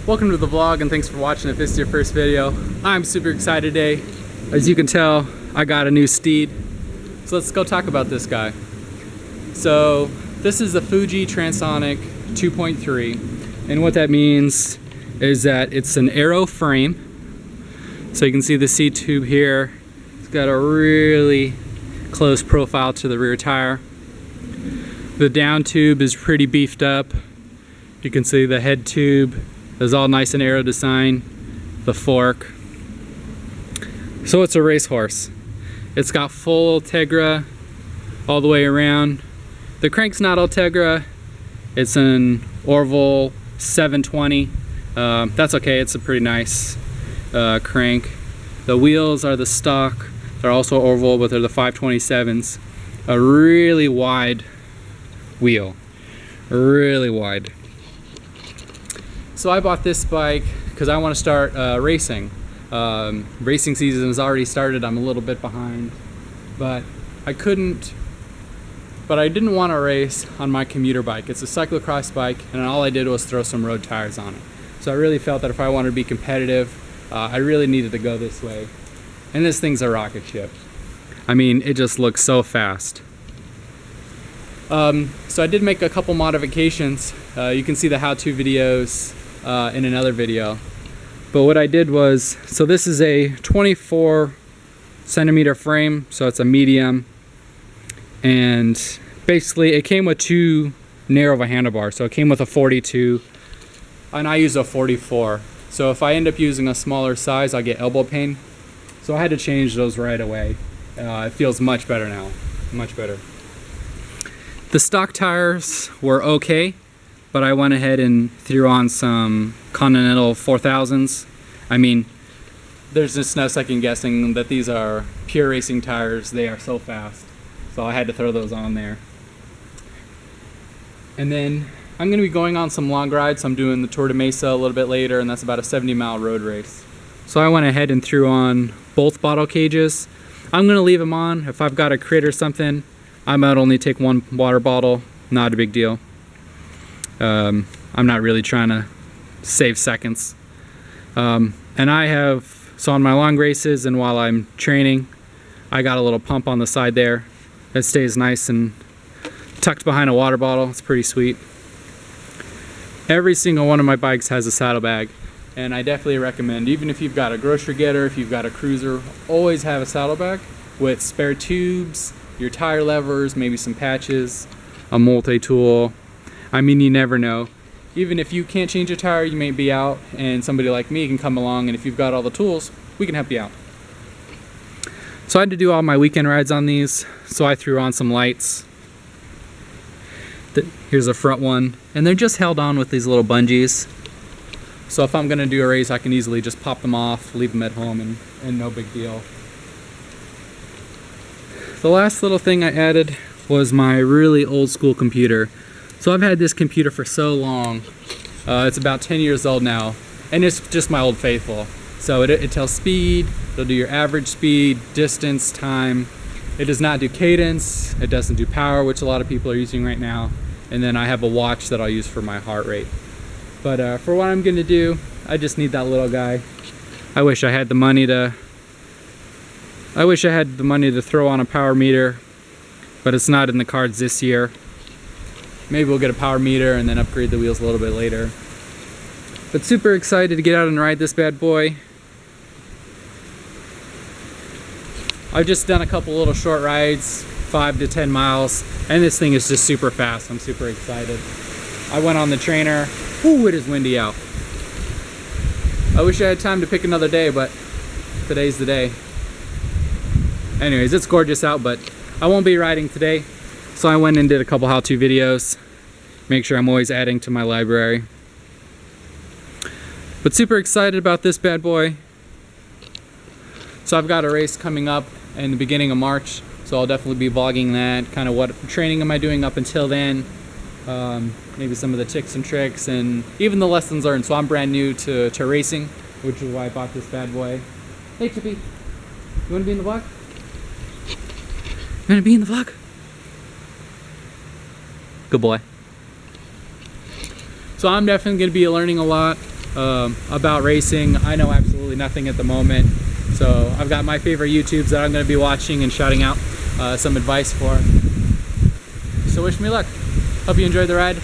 Welcome to the vlog and thanks for watching if this is your first video. I'm super excited today. As you can tell, I got a new steed. So let's go talk about this guy. So this is the Fuji Transonic 2.3, and what that means is that it's an aero frame. So you can see the seat tube here. It's got a really close profile to the rear tire. The down tube is pretty beefed up. You can see the head tube is all nice and aero design. The fork. So it's a racehorse. It's got full Ultegra all the way around. The crank's not Ultegra. It's an Orville 720. That's okay, it's a pretty nice crank. The wheels are the stock. They're also Orville, but they're the 527s. A really wide wheel. Really wide. So I bought this bike because I want to start racing. Racing season has already started. I'm a little bit behind, but I didn't want to race on my commuter bike. It's a cyclocross bike, and all I did was throw some road tires on it. So I really felt that if I wanted to be competitive, I really needed to go this way. And this thing's a rocket ship. I mean, it just looks so fast. So I did make a couple modifications. You can see the how-to videos in another video. But what I did was, so this is a 24 centimeter frame, so it's a medium. And basically it came with too narrow of a handlebar. So it came with a 42, and I use a 44. So if I end up using a smaller size, I get elbow pain. So I had to change those right away. It feels much better now, much better. The stock tires were okay, but I went ahead and threw on some Continental 4000s. I mean, there's just no second guessing that these are pure racing tires. They are so fast. So I had to throw those on there. And then I'm going to be going on some long rides. I'm doing the Tour de Mesa a little bit later, and that's about a 70-mile road race. So I went ahead and threw on both bottle cages. I'm going to leave them on. If I've got a crit or something, I might only take one water bottle. Not a big deal. I'm not really trying to save seconds. And I have, so on my long races and while I'm training, I got a little pump on the side there that stays nice and tucked behind a water bottle. It's pretty sweet. Every single one of my bikes has a saddlebag, and I definitely recommend, even if you've got a grocery getter, if you've got a cruiser, always have a saddlebag with spare tubes, your tire levers, maybe some patches, a multi-tool. I mean, you never know. Even if you can't change a tire, you may be out, and somebody like me can come along, and if you've got all the tools, we can help you out. So I had to do all my weekend rides on these, so I threw on some lights. Here's a front one, and they're just held on with these little bungees. So if I'm gonna do a race, I can easily just pop them off, leave them at home, and no big deal. The last little thing I added was my really old school computer. So I've had this computer for so long. It's about 10 years old now, and it's just my old faithful. So it tells speed, it'll do your average speed, distance, time. It does not do cadence, it doesn't do power, which a lot of people are using right now. And then I have a watch that I'll use for my heart rate. But for what I'm gonna do, I just need that little guy. I wish I had the money to throw on a power meter, but it's not in the cards this year. Maybe we'll get a power meter and then upgrade the wheels a little bit later. But super excited to get out and ride this bad boy. I've just done a couple little short rides, 5 to 10 miles, and this thing is just super fast. I'm super excited. I went on the trainer. Ooh, it is windy out. I wish I had time to pick another day, but today's the day. Anyways, it's gorgeous out, but I won't be riding today. So I went and did a couple how-to videos. Make sure I'm always adding to my library. But super excited about this bad boy. So I've got a race coming up in the beginning of March. So I'll definitely be vlogging that. Kind of what training am I doing up until then. Maybe some of the tips and tricks and even the lessons learned. So I'm brand new to racing, which is why I bought this bad boy. Hey Chippy, you want to be in the vlog? You want to be in the vlog? Good boy. So I'm definitely going to be learning a lot. about racing. I know absolutely nothing at the moment, so I've got my favorite YouTubes that I'm going to be watching and shouting out some advice for. So wish me luck. Hope you enjoyed the ride.